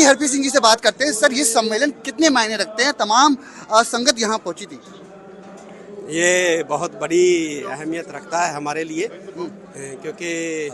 हरप्रीत सिंह जी से बात करते हैं। सर, ये सम्मेलन कितने मायने रखते हैं? तमाम संगत यहाँ पहुंची थी। ये बहुत बड़ी अहमियत रखता है हमारे लिए, क्योंकि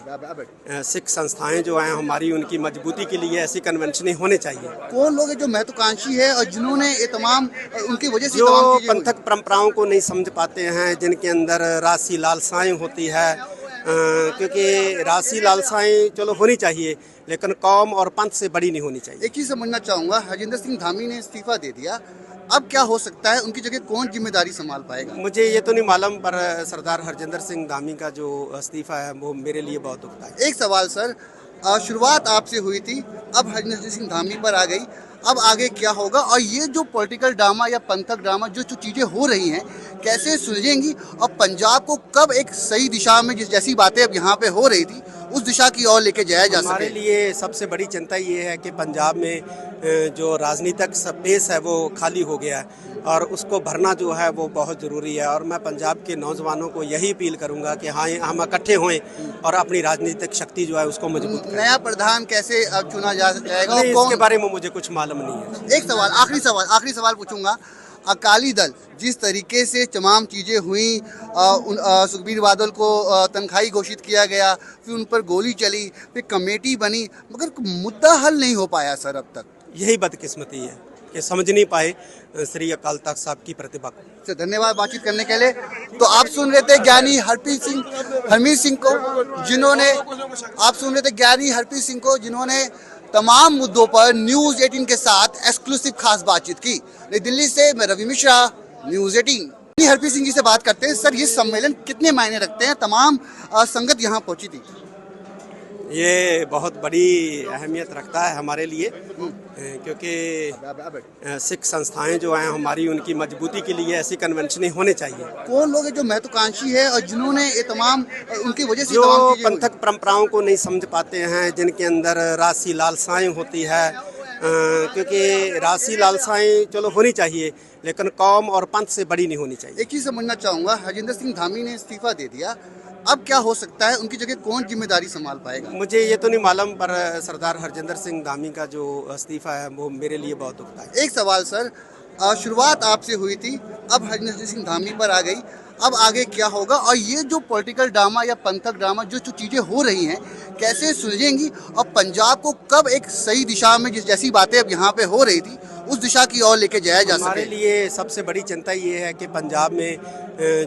सिख संस्थाएं जो हैं हमारी, उनकी मजबूती के लिए ऐसी कन्वेंशन होने चाहिए। कौन लोग हैं जो महत्वाकांक्षी है और जिन्होंने ये तमाम उनकी वजह से जो तमाम चीजें हुई? पंथक परंपराओं को नहीं समझ पाते हैं, जिनके अंदर राशि लालसाएं होती है, क्योंकि राशि लालसाएं चलो होनी चाहिए, लेकिन कौम और पंथ से बड़ी नहीं होनी चाहिए। एक चीज समझना चाहूंगा, हरजिंदर सिंह धामी ने इस्तीफा दे दिया, अब क्या हो सकता है? उनकी जगह कौन जिम्मेदारी संभाल पाएगा? मुझे ये तो नहीं मालूम, पर सरदार हरजिंदर सिंह धामी का जो इस्तीफा है वो मेरे लिए बहुत दुखदायक है। एक सवाल सर, शुरुआत आपसे हुई थी, अब हरजिंदर सिंह धामी पर आ गई, अब आगे क्या होगा? और ये जो पॉलिटिकल ड्रामा या पंथक ड्रामा जो चीज़ें हो रही हैं, कैसे सुलझेंगी और पंजाब को कब एक सही दिशा में, जैसी बातें अब यहाँ पे हो रही थी, उस दिशा की ओर लेके जाया जा सके? हमारे लिए सबसे बड़ी चिंता ये है कि पंजाब में जो राजनीतिक स्पेस है वो खाली हो गया है, और उसको भरना जो है वो बहुत ज़रूरी है। और मैं पंजाब के नौजवानों को यही अपील करूंगा कि हाँ, हम इकट्ठे होएं और अपनी राजनीतिक शक्ति जो है उसको मजबूत करें। नया प्रधान कैसे चुना जाएगा? नहीं, और इसके बारे में मुझे कुछ मालूम नहीं है। एक सवाल, आखिरी सवाल पूछूंगा। अकाली दल जिस तरीके से तमाम चीज़ें हुई, सुखबीर बादल को तनख्वाही घोषित किया गया, फिर उन पर गोली चली, फिर कमेटी बनी, मगर मुद्दा हल नहीं हो पाया सर अब तक। यही बदकिस्मती है कि समझ नहीं पाए श्री अकाल तख्त साहब की प्रतिभा को। धन्यवाद बातचीत करने के लिए। तो आप सुन रहे थे ज्ञानी हरप्रीत सिंह को, जिन्होंने तमाम मुद्दों पर न्यूज़ 18 के साथ एक्सक्लूसिव खास बातचीत की। नई दिल्ली से मैं रवि मिश्रा, न्यूज़ 18। हरप्रीत सिंह जी से बात करते हैं। सर, ये सम्मेलन कितने मायने रखते हैं? तमाम संगत यहाँ पहुंची थी। ये बहुत बड़ी अहमियत रखता है हमारे लिए, क्योंकि सिख संस्थाएं जो हैं हमारी, उनकी मजबूती के लिए ऐसी कन्वेंशन होने चाहिए। कौन लोग हैं जो महत्वाकांक्षी है और जिन्होंने ये तमाम उनकी वजह से जो तमाम चीजें हुई? पंथक परंपराओं को नहीं समझ पाते हैं, जिनके अंदर राशि लालसाएं होती है, क्योंकि राशि लालसाएं चलो होनी चाहिए, लेकिन कौम और पंथ से बड़ी नहीं होनी चाहिए। एक चीज समझना चाहूंगा, हरजिंदर सिंह धामी ने इस्तीफा दे दिया, अब क्या हो सकता है? उनकी जगह कौन जिम्मेदारी संभाल पाएगा? मुझे ये तो नहीं मालूम, पर सरदार हरजिंदर सिंह धामी का जो इस्तीफा है वो मेरे लिए बहुत दुखदायक है। एक सवाल सर, शुरुआत आपसे हुई थी, अब हरजिंदर सिंह धामी पर आ गई, अब आगे क्या होगा? और ये जो पॉलिटिकल ड्रामा या पंथक ड्रामा जो चीज़ें हो रही हैं, कैसे सुलझेंगी और पंजाब को कब एक सही दिशा में, जैसी बातें अब यहाँ पे हो रही थी, उस दिशा की ओर लेके जाया जा सके? हमारे लिए सबसे बड़ी चिंता ये है कि पंजाब में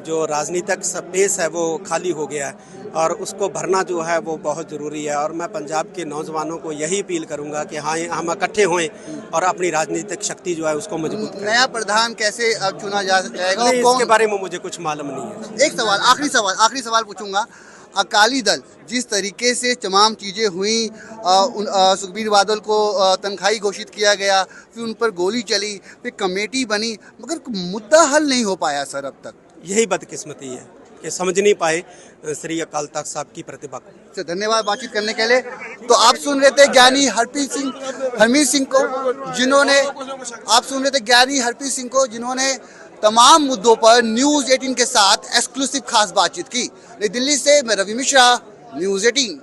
जो राजनीतिक स्पेस है वो खाली हो गया है, और उसको भरना जो है वो बहुत ज़रूरी है। और मैं पंजाब के नौजवानों को यही अपील करूंगा कि हाँ, हम इकट्ठे होएं और अपनी राजनीतिक शक्ति जो है उसको मजबूत करें। नया प्रधान कैसे चुना जाएगा? नहीं, और इसके बारे में मुझे कुछ मालूम नहीं है। एक सवाल, आखिरी सवाल पूछूंगा। अकाली दल जिस तरीके से तमाम चीज़ें हुई, सुखबीर बादल को तनख्वाही घोषित किया गया, फिर उन पर गोली चली, फिर कमेटी बनी, मगर मुद्दा हल नहीं हो पाया सर अब तक। यही बदकिस्मती है कि समझ नहीं पाए श्री अकाल तख्त साहब की प्रतिभा को। धन्यवाद बातचीत करने के लिए। तो आप सुन रहे थे ज्ञानी हरप्रीत सिंह को, जिन्होंने तमाम मुद्दों पर न्यूज़ 18 के साथ एक्सक्लूसिव खास बातचीत की। नई दिल्ली से मैं रवि मिश्रा, न्यूज़ 18।